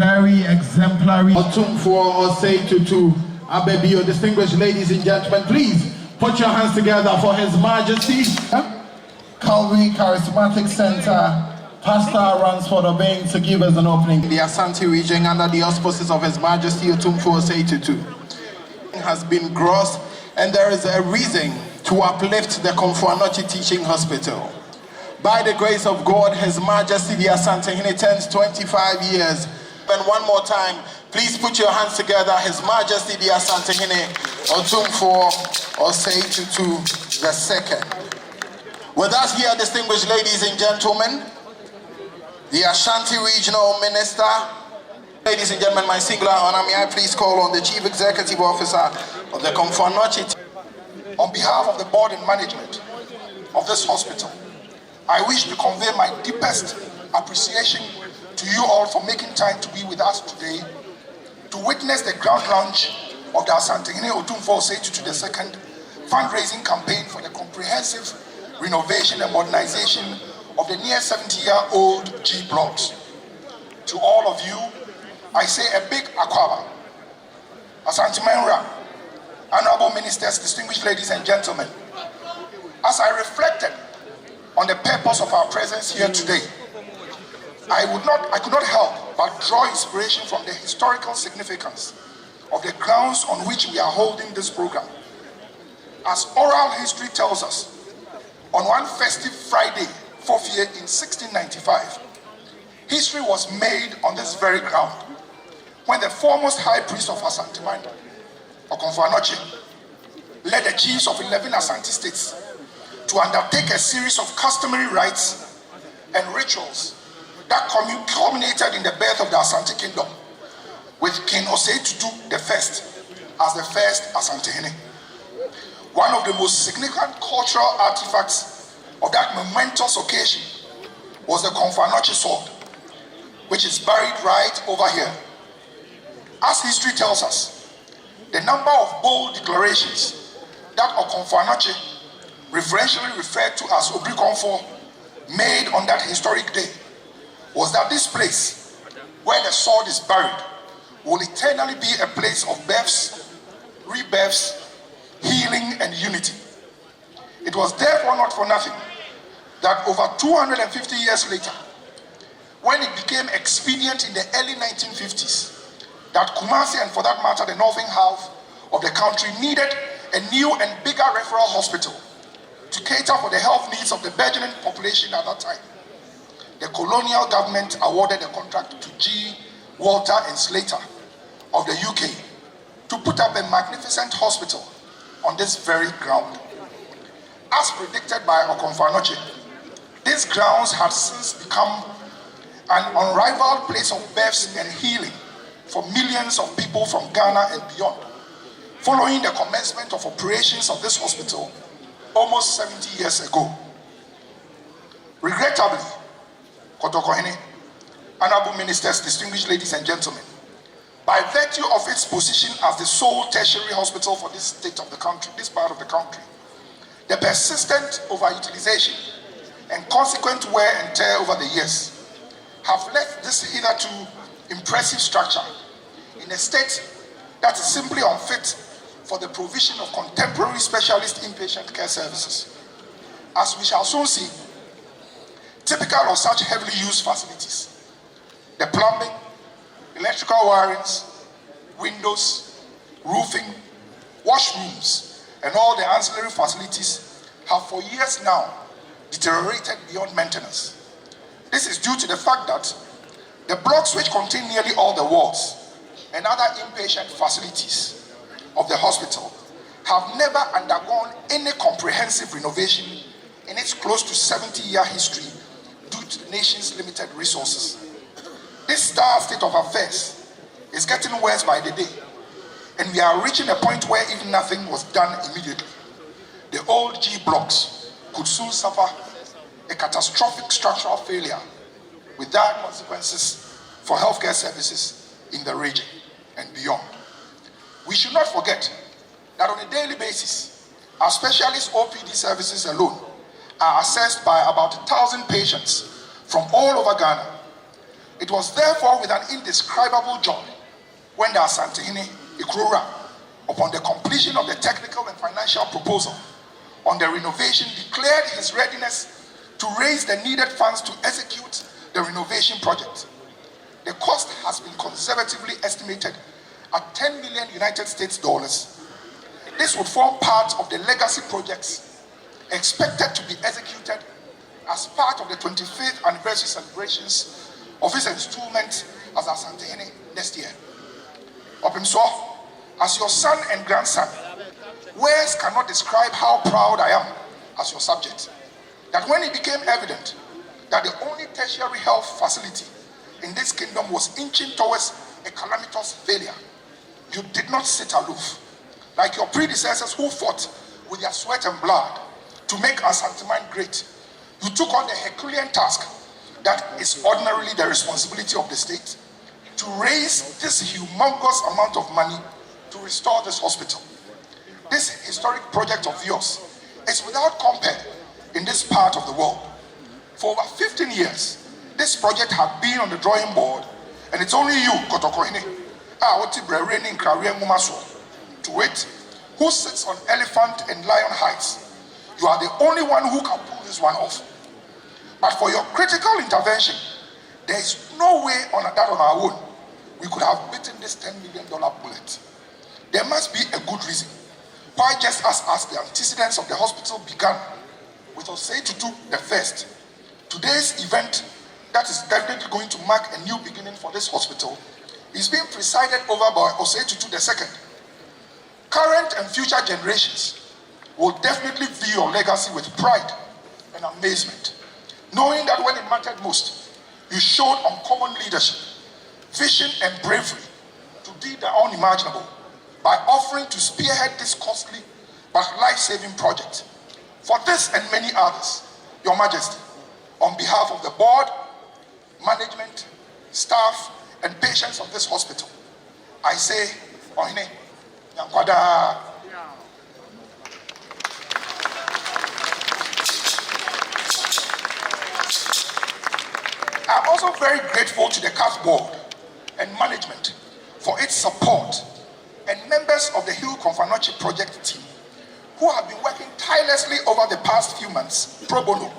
very exemplary. Komfo or say to Abebi, your distinguished ladies and gentlemen, please put your hands together for His Majesty. Calvary Charismatic Center Pastor Ransford obeying to give us an opening. The Asante region under the auspices of His Majesty Komfo Osei has been gross, and there is a reason to uplift the Komfo Anokye Teaching Hospital. By the grace of God, His Majesty the Asantehene turns 25 years. And one more time, please put your hands together. His Majesty the Asantehene Komfo Osei the second. With us here, distinguished ladies and gentlemen, the Ashanti Regional Minister. Ladies and gentlemen, my singular honor, may I please call on the Chief Executive Officer of the Komfo Anokye. On behalf of the board and management of this hospital, I wish to convey my deepest appreciation to you all for making time to be with us today to witness the ground launch of the Asantehene Komfo Osei the second fundraising campaign for the comprehensive renovation and modernization of the near 70-year-old G blocks. To all of you, I say a big akwaba. Asantehene, honorable ministers, distinguished ladies and gentlemen, as I reflected on the purpose of our presence here today, I could not help but draw inspiration from the historical significance of the grounds on which we are holding this program. As oral history tells us, on one festive Friday, 4th year in 1695, history was made on this very ground when the foremost high priest of Asantehene, Komfo Anokye, led the chiefs of 11 Asante states to undertake a series of customary rites and rituals that culminated in the birth of the Asante Kingdom, with King Osei the first as the first Asantehene. One of the most significant cultural artifacts of that momentous occasion was the Komfo Anokye sword, which is buried right over here. As history tells us, the number of bold declarations that Komfo Anokye, reverentially referred to as Obri Komfo, made on that historic day was that this place, where the sword is buried, will eternally be a place of births, rebirths, healing, and unity. It was therefore not for nothing that over 250 years later, when it became expedient in the early 1950s, that Kumasi, and for that matter the northern half of the country, needed a new and bigger referral hospital to cater for the health needs of the burgeoning population at that time. The colonial government awarded a contract to G. Walter and Slater of the UK to put up a magnificent hospital on this very ground. As predicted by Komfo Anokye, these grounds had since become an unrivaled place of births and healing for millions of people from Ghana and beyond, following the commencement of operations of this hospital almost 70 years ago. Regrettably, Kotokohene, honorable ministers, distinguished ladies and gentlemen, by virtue of its position as the sole tertiary hospital for this state of the country, this part of the country, the persistent overutilization and consequent wear and tear over the years have left this hitherto impressive structure in a state that is simply unfit for the provision of contemporary specialist inpatient care services. As we shall soon see, typical of such heavily used facilities, the plumbing, electrical wirings, windows, roofing, washrooms, and all the ancillary facilities have for years now deteriorated beyond maintenance. This is due to the fact that the blocks which contain nearly all the wards and other inpatient facilities of the hospital have never undergone any comprehensive renovation in its close to 70-year history due to the nation's limited resources. This dire state of affairs is getting worse by the day, and we are reaching a point where if nothing was done immediately, the old G blocks could soon suffer a catastrophic structural failure with dire consequences for healthcare services in the region and beyond. We should not forget that on a daily basis, our specialist OPD services alone are assessed by about 1,000 patients from all over Ghana. It was therefore with an indescribable joy when the Asantehene Ikrora, upon the completion of the technical and financial proposal on the renovation, declared his readiness to raise the needed funds to execute the renovation project. The cost has been conservatively estimated at 10 million United States dollars. This would form part of the legacy projects expected to be executed as part of the 25th anniversary celebrations of his installment as Asantehene next year. Opimso, as your son and grandson, words cannot describe how proud I am as your subject, that when it became evident that the only tertiary health facility in this kingdom was inching towards a calamitous failure, you did not sit aloof, like your predecessors who fought with their sweat and blood to make Asantehene great. You took on the Herculean task that is ordinarily the responsibility of the state, to raise this humongous amount of money to restore this hospital. This historic project of yours is without compare in this part of the world. For over 15 years, this project had been on the drawing board, and it's only you, Kotokohene, to it, who sits on elephant and lion heights. You are the only one who can pull this one off. But for your critical intervention, there is no way on that on our own we could have beaten this $10 million bullet. There must be a good reason why, just as the antecedents of the hospital began with Osei Tutu the first, today's event that is definitely going to mark a new beginning for this hospital is being presided over by Osei Tutu the second. Current and future generations will definitely view your legacy with pride and amazement, knowing that when it mattered most, you showed uncommon leadership, vision, and bravery to do the unimaginable by offering to spearhead this costly but life-saving project. For this and many others, Your Majesty, on behalf of the board, management, staff, and patients of this hospital, I say, Ohine, Nyankwada. I'm also very grateful to the CAF board and management for its support, and members of the Hill Komfo project team who have been working tirelessly over the past few months pro bono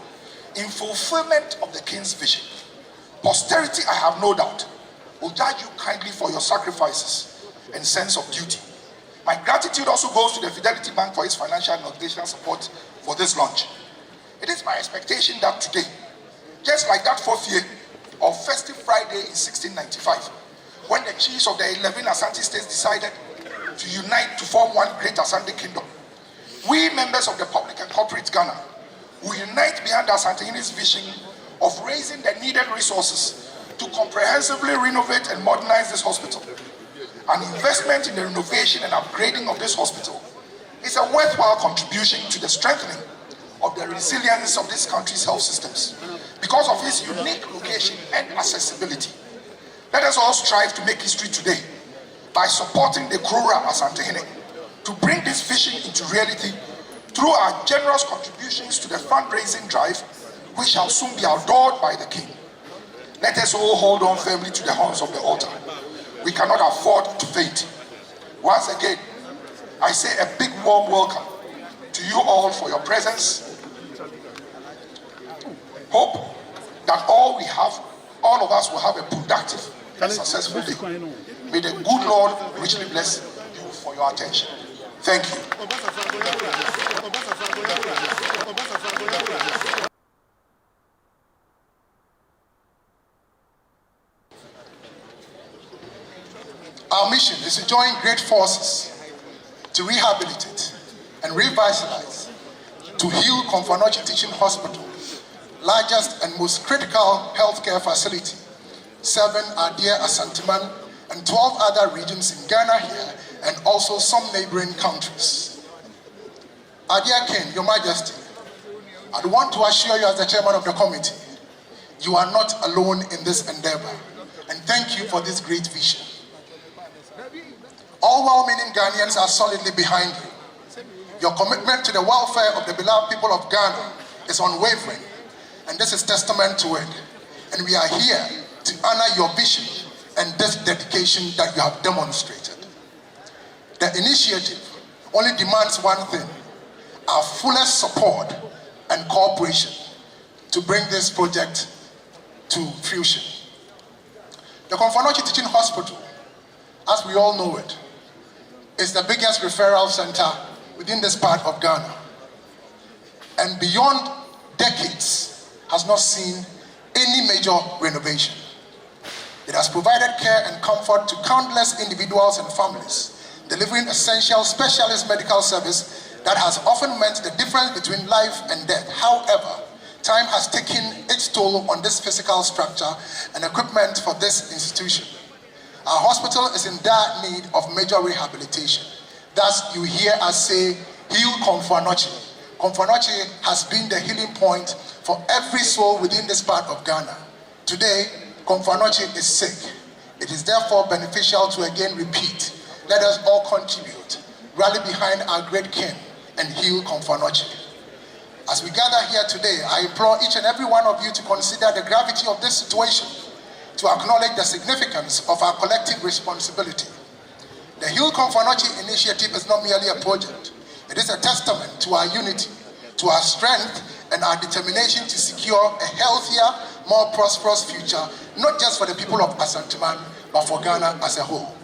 in fulfillment of the King's vision. Posterity, I have no doubt, will judge you kindly for your sacrifices and sense of duty. My gratitude also goes to the Fidelity Bank for its financial and organizational support for this launch. It is my expectation that today, just like that fourth year of Festive Friday in 1695, when the chiefs of the 11 Asante states decided to unite to form one great Asante kingdom, we members of the public and corporate Ghana will unite behind Asantehene's vision of raising the needed resources to comprehensively renovate and modernize this hospital. An investment in the renovation and upgrading of this hospital is a worthwhile contribution to the strengthening of the resilience of this country's health systems because of its unique location and accessibility. Let us all strive to make history today by supporting the Krora Asantehene to bring this vision into reality through our generous contributions to the fundraising drive, which shall soon be adored by the King. Let us all hold on firmly to the horns of the altar. We cannot afford to faint. Once again, I say a big warm welcome to you all for your presence. Hope that all of us will have a productive and successful day. May the good Lord richly bless you for your attention. Thank you. Our mission is to join great forces to rehabilitate and revitalize, to heal Komfo Teaching Hospital, largest and most critical healthcare facility, serving our dear Asantehene and 12 other regions in Ghana here, and also some neighboring countries. Our dear King, Your Majesty, I want to assure you as the chairman of the committee, you are not alone in this endeavor, and thank you for this great vision. All well-meaning Ghanaians are solidly behind you. Your commitment to the welfare of the beloved people of Ghana is unwavering, and this is testament to it. And we are here to honor your vision and this dedication that you have demonstrated. The initiative only demands one thing: our fullest support and cooperation to bring this project to fruition. The Komfo Teaching Hospital, as we all know it, is the biggest referral center within this part of Ghana, and beyond decades has not seen any major renovation. It has provided care and comfort to countless individuals and families, delivering essential specialist medical service that has often meant the difference between life and death. However, time has taken its toll on this physical structure and equipment for this institution. Our hospital is in dire need of major rehabilitation. Thus, you hear us say, heal Komfo. Komfo has been the healing point for every soul within this part of Ghana. Today, Komfo is sick. It is therefore beneficial to again repeat: let us all contribute, rally behind our great king, and heal Komfo. As we gather here today, I implore each and every one of you to consider the gravity of this situation, to acknowledge the significance of our collective responsibility. The Heal Komfo initiative is not merely a project. It is a testament to our unity, to our strength, and our determination to secure a healthier, more prosperous future, not just for the people of Asantehene, but for Ghana as a whole.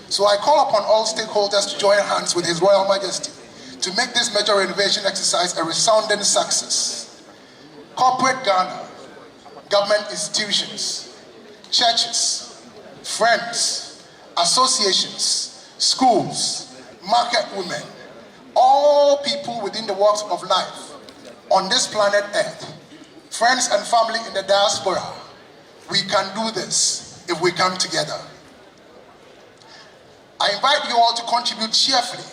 So I call upon all stakeholders to join hands with His Royal Majesty to make this major renovation exercise a resounding success. Corporate Ghana, government institutions, churches, friends, associations, schools, market women, all people within the walks of life on this planet Earth, friends and family in the diaspora, we can do this if we come together. I invite you all to contribute cheerfully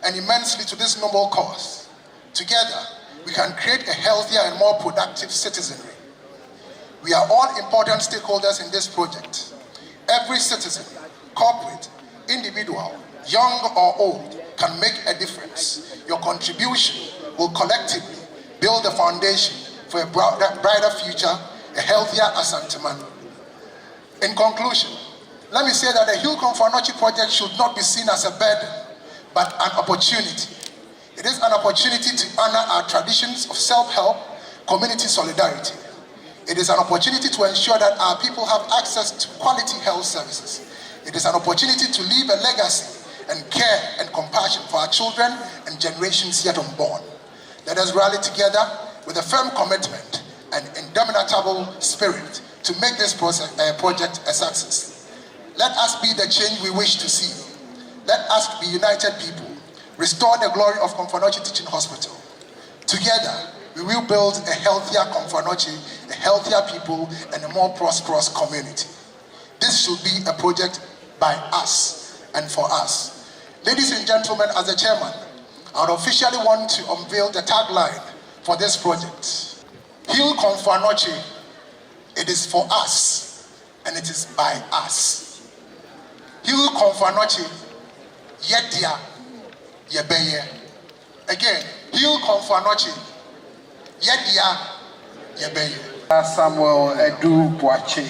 and immensely to this noble cause. Together, we can create a healthier and more productive citizenry. We are all important stakeholders in this project. Every citizen, corporate, individual, young or old, can make a difference. Your contribution will collectively build a foundation for a brighter future, a healthier Asantehene. In conclusion, let me say that the Heal Komfo project should not be seen as a burden, but an opportunity. It is an opportunity to honor our traditions of self-help, community solidarity. It is an opportunity to ensure that our people have access to quality health services. It is an opportunity to leave a legacy and care and compassion for our children and generations yet unborn. Let us rally together with a firm commitment and indomitable spirit to make this project a success. Let us be the change we wish to see. Let us be united people. Restore the glory of Komfo Teaching Hospital. Together, we will build a healthier Komfo, a healthier people, and a more prosperous community. This should be a project by us and for us. Ladies and gentlemen, as the chairman, I would officially want to unveil the tagline for this project. Heal Komfo, it is for us, and it is by us. Heal Komfo, yedia yebeye. Again, Heal Komfo, yedia yebeye. Samuel Edu Boache.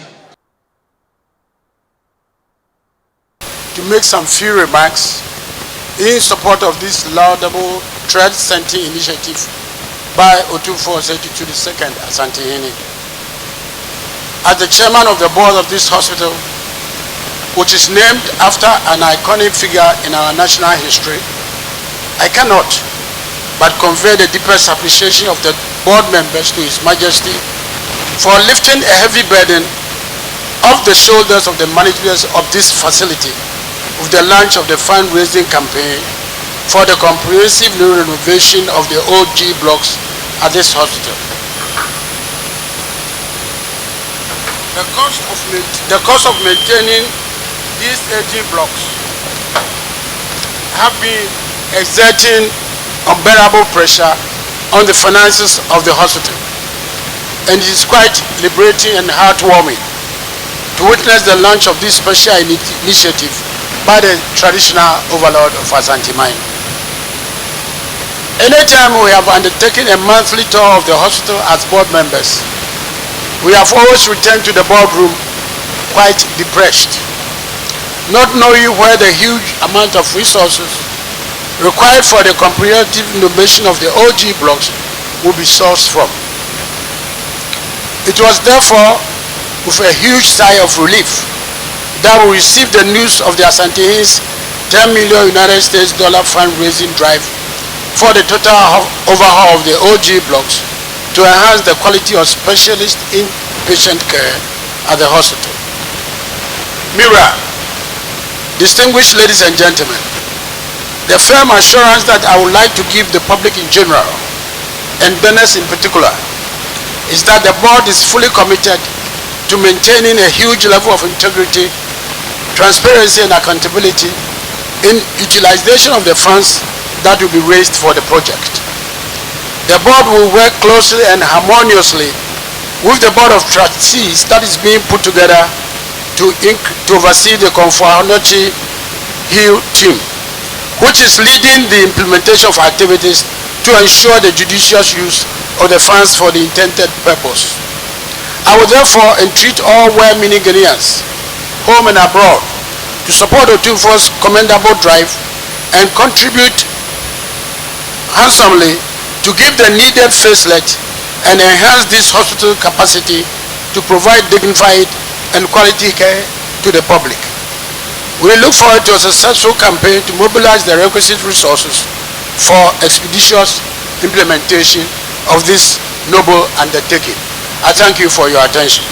To make some few remarks in support of this laudable trend-setting initiative by Otumfuo Osei-Tutu II Asantehene. As the chairman of the board of this hospital, which is named after an iconic figure in our national history, I cannot but convey the deepest appreciation of the board members to His Majesty for lifting a heavy burden off the shoulders of the managers of this facility with the launch of the fundraising campaign for the comprehensive new renovation of the OG blocks at this hospital. The cost of maintaining these aging blocks have been exerting unbearable pressure on the finances of the hospital, and it is quite liberating and heartwarming to witness the launch of this special initiative by the traditional overlord of Asantehene. Anytime we have undertaken a monthly tour of the hospital as board members, we have always returned to the boardroom quite depressed, not knowing where the huge amount of resources required for the comprehensive renovation of the OG blocks will be sourced from. It was therefore with a huge sigh of relief that we received the news of the Asantehene's $10 million United States fundraising drive for the total overhaul of the OG blocks to enhance the quality of specialist inpatient care at the hospital. Mira, distinguished ladies and gentlemen, the firm assurance that I would like to give the public in general and business in particular is that the board is fully committed to maintaining a huge level of integrity, transparency and accountability in utilization of the funds that will be raised for the project. The board will work closely and harmoniously with the board of trustees that is being put together to oversee the Komfo Hill team, which is leading the implementation of activities to ensure the judicious use of the funds for the intended purpose. I would therefore entreat all well-meaning Ghanaians, home and abroad, to support Otumfo's commendable drive and contribute handsomely to give the needed facelift and enhance this hospital capacity to provide dignified and quality care to the public. We look forward to a successful campaign to mobilize the requisite resources for expeditious implementation of this noble undertaking. I thank you for your attention.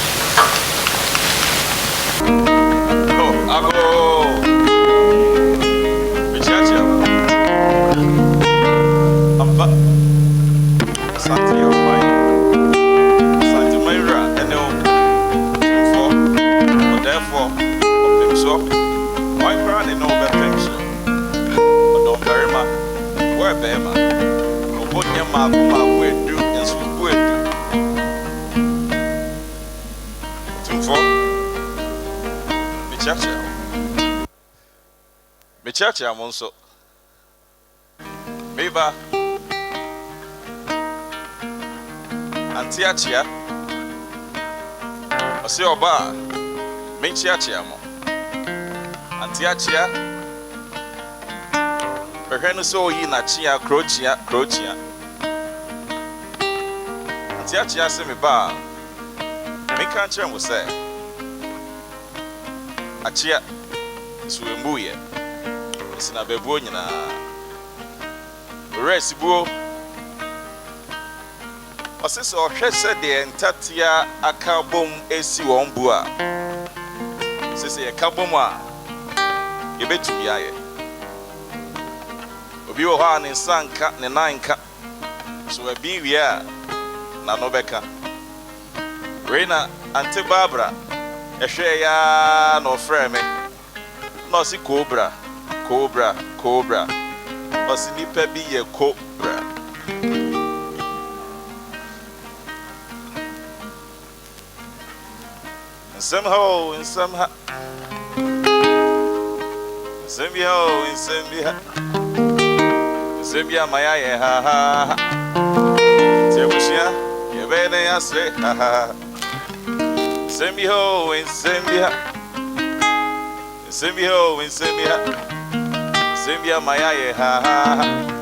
Church amonso meba antiachia ose oba menchiachia mo antiachia behwenu so yi na chia krochia antiachia se meba menka chere mo se achia suembuye sina bebuo nyina resibuo osese ohwese de entatia akabom esi won bu a sese ye kabom a yebetumi aye obi wo ha ne sanka ne nanka so abi wi a na no beka reina ante Barbara ehwe ya no frame no si cobra osinipa bi ye cobra somehow maya ye ha tebushia ye bene ya se ha somehow Zambia maya ye ha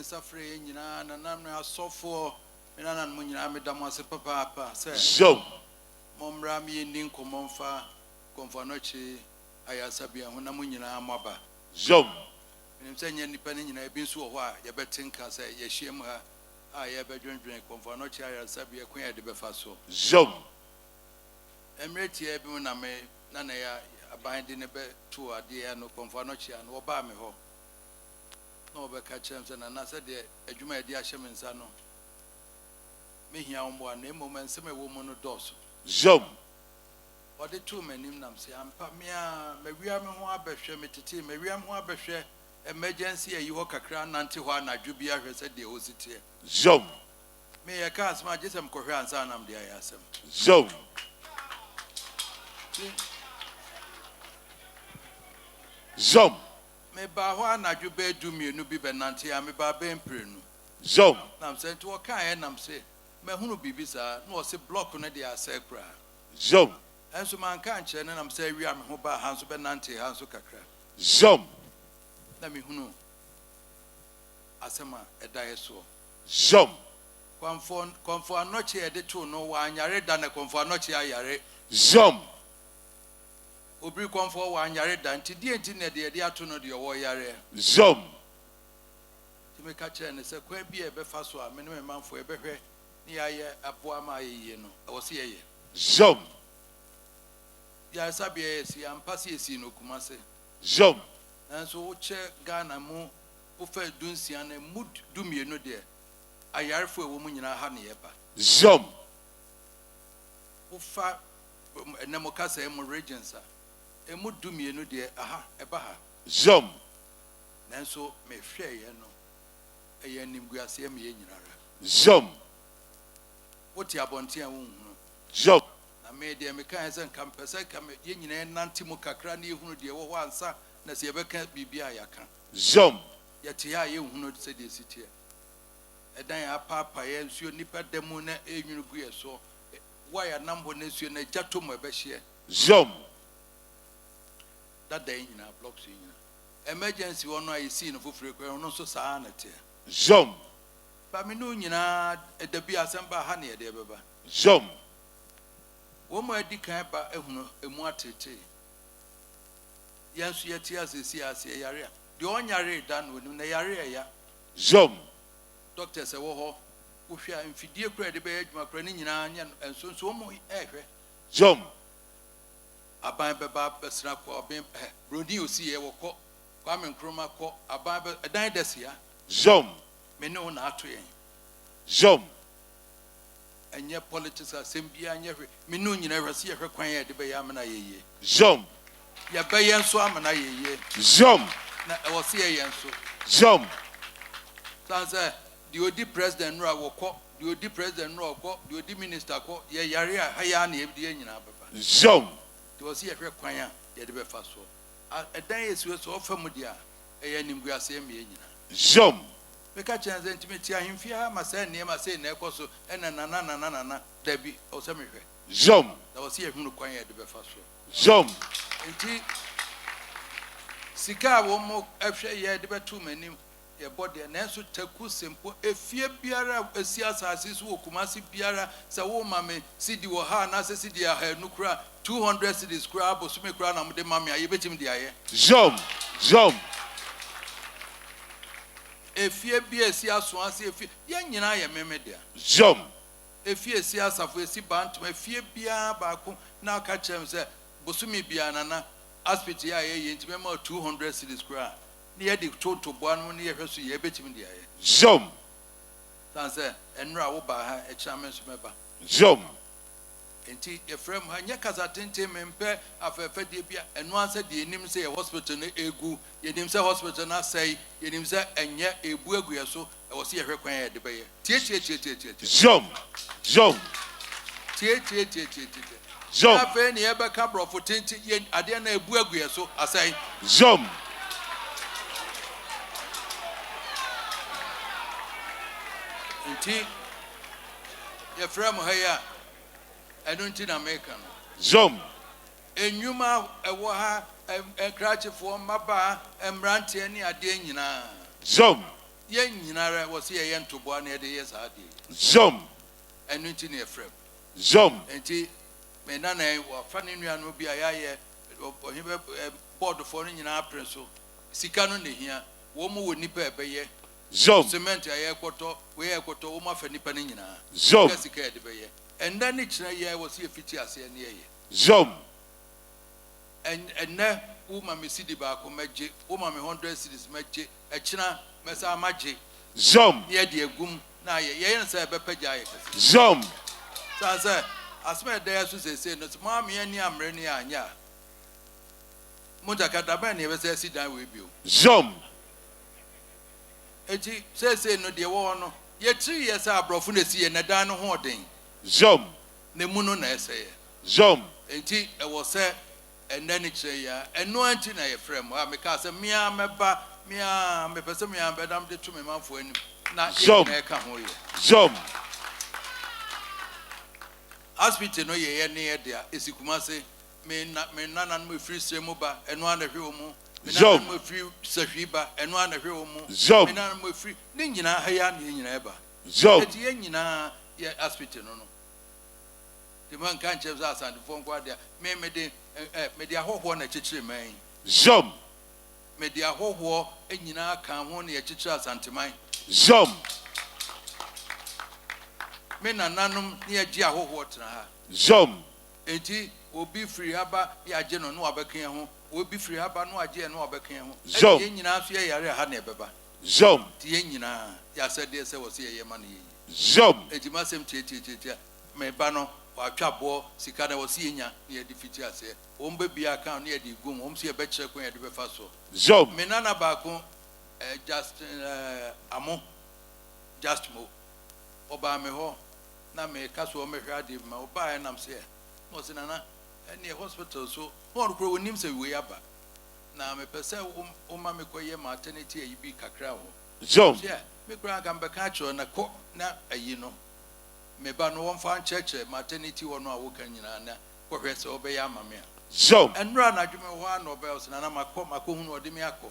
suffering, and I'm so for and I'm Damas Papa. So, Momrami and Ninko Konfanoche, Ayasabia, when I'm Maba. so, and I'm saying any penny in a bin so why, you better think I say, Yeshim her, I ever drink Konfanoche, Ayasabia, Queen de Befaso. so, Emirati, everyone I may, Nanaya, abiding a bed to a dear no Konfanoche and Obama. no be catch him say na say de adwuma e de ahye me nsa no me hia ombo na moment se me wo mu no dos Jom. or the two men nam say ampa me a me wia me ho abehwe me tete me wia me ho abehwe emergency ayi ho kakra nante ho anadwo bi ahwe se de osite Jom. me ya ka asma jesem kohwe ansa nam de ayasem Jom. Jom. me ba ho anadwo be du mienu bi be nante ya me ba be mprenu Jom. nam say to kan nam say me hunu bibi sa no se block no de asekra Jom. enso man kan kire ne nam say wia me ho ba ha so be nante ha so kakra Jom. na me hunu asema edae so Jom. Komfo Anokye de to no wa anyare da na Komfo Anokye ayare Jom. obri Komfo wa anyare da nti die nti na de ato no de wo yare Jom. ti me ka kire ne se kwa bi e be fa so a me ne me manfo e be hwe ni aye aboa ma aye no e wo se ye Jom. ya sabia esi ampasi esi no kumase Jom. nanso wo che Ghana mu wo fa dunsia na mud dumienu de ayarefo e wo mu nyina ha ne yeba Jom. wo fa enemokasa e mu regions a e mu dumienu de aha eba ha Jom. nanso me hwe ye no e ye nimguase e me ye nyinara Jom. wo ti abonte a wo hunu Jom. na me de me kan se nkampese ka me ye nyina nante mu kakra na ye hunu de wo ho ansa na se ye beka bibia ya ka Jom. ye ti ya ye hunu se de sitie edan apapa ye nsuo nipa demu na enwunu gu ye so waya nambo na nsuo na jato mo be hye Jom. that day nyina blocks nyina emergency one I see no fofure kwa no so saa na te Jom. ba me no nyina edabi asamba ha na ye de beba Jom. wo mo adi kan ba ehunu emu atete yansu ye ti asesi ase yare a de onyare da no na yare ya Jom. doctor se wo ho wo hwia mfidie kura de be adwuma kura ni nyina anya enso so mo ehwe Jom. aban beba besra ko obin brodi osi ye wo ko kwame nkroma ko aban edan desia Jom. me ne na ato yen Jom. enye politics asembia anya hwe me no nyina hwese ye hwe kwan ye de be ya amana yeye Jom. ya be yen so amana yeye Jom. na e wo se ye yen so Jom. sanse the odi president no wo ko the odi president no ko the odi minister ko ye yare a haya na e de nyina baba Jom. the wo se ye hwe kwan a ye de be fa so edan yesu so ofam dia e ye nimguase me nyina Jom. Meka chenze intimate ahimfia ma se ne ma se na ekoso ena na dabi o se mehwe Jom. da o se ehunu kwan ya de be fa so Jom. enti sika wo mo ehwe ya de betu manim ye bode na enso taku sempo efie biara esi asase so okumasi biara se wo ma me sidi wo ha na se sidi ha nu kura 200 cedis kura abosume kura na mo de ma me aye betim de aye Jom. Jom. efie bi esi aso ase efie ye nyina ye memedea Jom. efie esi asafo esi bantum efie bia baako na aka chem se bosumi bia na hospital ya ye ntime ma 200 cedis kura ne ye de toto boano ne ye hweso ye betimi de aye Jom. sanse enra wo ba ha e chame so meba Jom. enti ye frem ha nya kaza tente mempe afefe de bia eno anse de enim se ye hospital na egu ye nim se hospital na sei ye nim se enye ebu egu ye so e wo se ye hwe kwan ye de be ye tie Jom. Jom. tie Jom. afe ne ebe ka brofo tenti ye ade na ebu egu ye so asai Jom. nti ye frem ha ya eno nti na America no Jom. enyuma ewo ha enkrachefo maba emrante ne ade nyina Jom. ye nyinara wo se ye ntoboa na de ye saade Jom. eno nti na ye frem Jom. nti me na wo fa ne nua no bi aya ye ohibe board for no nyina apre so sika no ne hia wo mo wo nipa ebeye Jom. cement aye koto we ye koto wo ma fa nipa ne nyina Jom. sika ye de beye enda ne kira ye wo se fiti ase ne ye Jom. enne wo ma me sidi ba ko meje wo ma me 100 cedis meje e kira Mesa Maji. Jom. Near the gum. Now, ye say Bepajay. Jom. So I said, as my dad say, no, Mammy, and Yam Renia, and ya. Mutakataban never says sit down with you. Jom. Eti say no dear one. Yet 3 years are brofunesi and a dan hoarding. Jom. Ne muno na say. Jom. Eti I was say and then it's a and no anti na your friend. I make us a mea meba mea me person me and bedam de to me man for any. Not Jom. Jom. Hospital no ye near there. Is Kumase me nana me free semuba and one of you. Jom. Me free Sahiba and one of you. Jom. Me nana me free. Nina hayan in ever. Jom. Eti yenina ye hospital no. The man can't choose us and the phone guardia. Me de ahoho na chichiri man. Jom. Me de ahoho enyina kan ho na chichiri asanteman. Jom. Me nananum na ye ahoho tena ha. Jom. Enti obi free haba ya je no abekan ho. Obi free haba no aje no abekan ho. Jom. Enyina so ye yare ha na ebeba. Jom. Ti enyina ya said dey say was ye man ye. Jom. Enti masem tie me ba no watwabo sika na wosi enya na yedi fiti ase ombe bia account na yedi gum omsi ebe kire ko yedi befa so Jom. me nana ba ko just amo just mo oba me ho na me kaso o me hwade ma oba ya nam se no se nana ene hospital so won kro wonim se we aba na me pese o ma me koye maternity ayi bi kakra ho Jom. yeah me kra ga mbeka cho na ko na ayi no me ba no one fan church maternity one a woka nyina na kohwe se obeya amame Jom. enra na dwume ho an obels na makọ hu no de me akọ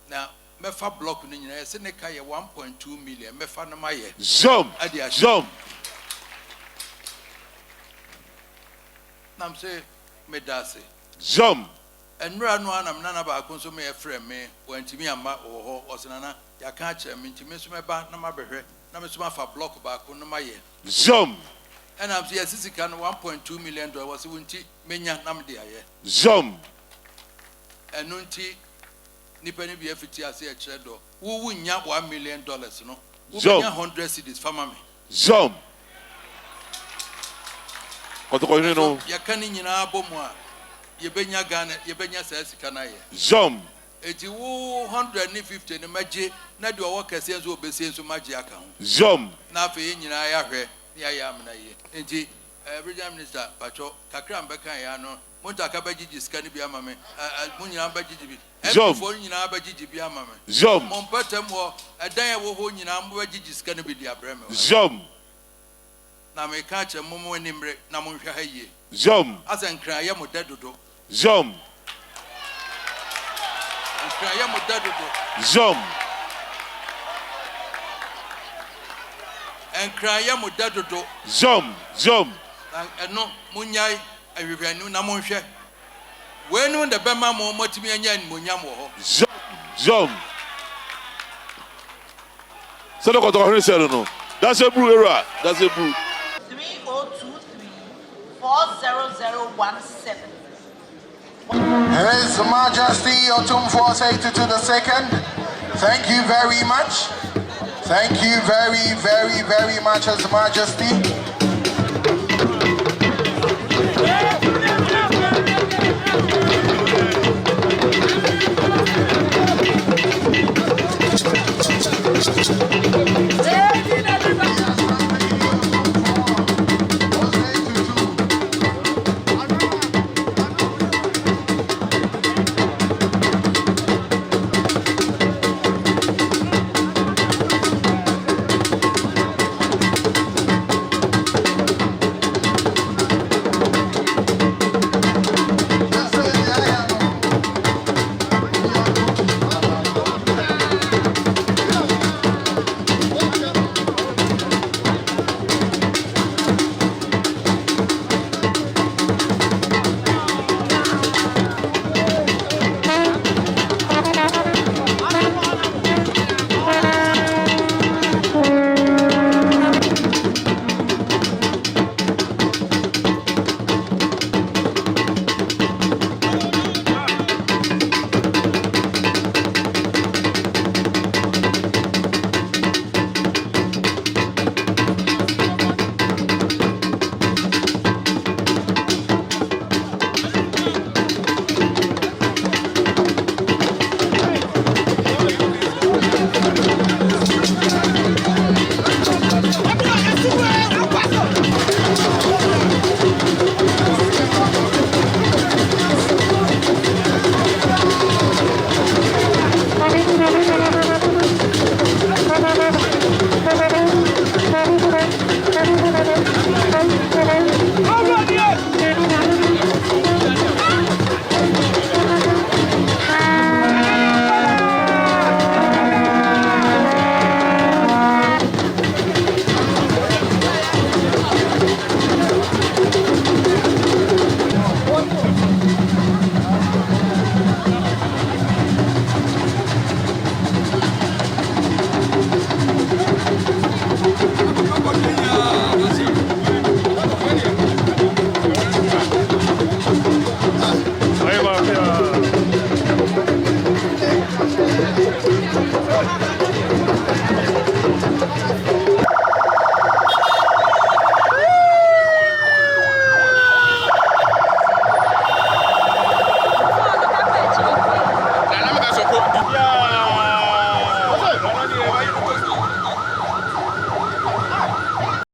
na mefa block no nyina se ne ka ye 1.2 million mefa no maye Jom. ade a Jom. nam se me dase Jom. enra no anam nana ba ko so me frɛ me wantimi ama wo ho osenana ya ka kyerɛ me ntimi so meba na mabehwɛ na me so mafa block ba ko no maye Jom. and I'm saying, $1.2 million was wunti menya namde aye. Jom. And nunti nipeni be fiti ase a chedo. Who wunya $1 million no? Who Jom. 100 cedis fama me. Jom. Kotokoyne no. Ya kani nyina bomwa. Ye benya Ghana, ye benya sika na ye. Jom. Eti wo 150 ne maje na de owo kese nso obese nso maje aka ho. Jom. Na afi nyina ya hwe ya ya amna ye. Enti Regional Minister Pacho kakra mbeka ya no monta ka bagiji skani bi ama me munyina bagiji bi Jom. fo nyina bagiji bi ama me Jom. mon patam ho edan ya wo ho nyina bagiji skani bi di abreme Jom. na me ka che momo nimre na monhwe ha yie Jom. asankra ya mo dadodo Jom. asankra ya mo dadodo Jom. enkra ya mo dadodo Jom. Jom. eno munyai ahwehwanu na monhwe wenu de bema mo motimi anya nmonyam wo ho Jom. Jom. So the kotokoyne say no. That's a blue era. That's a blue. 3003-40017. His Majesty Otumfuo Osei-Tutu II, thank you very much. Thank you very, very, very much, His Majesty.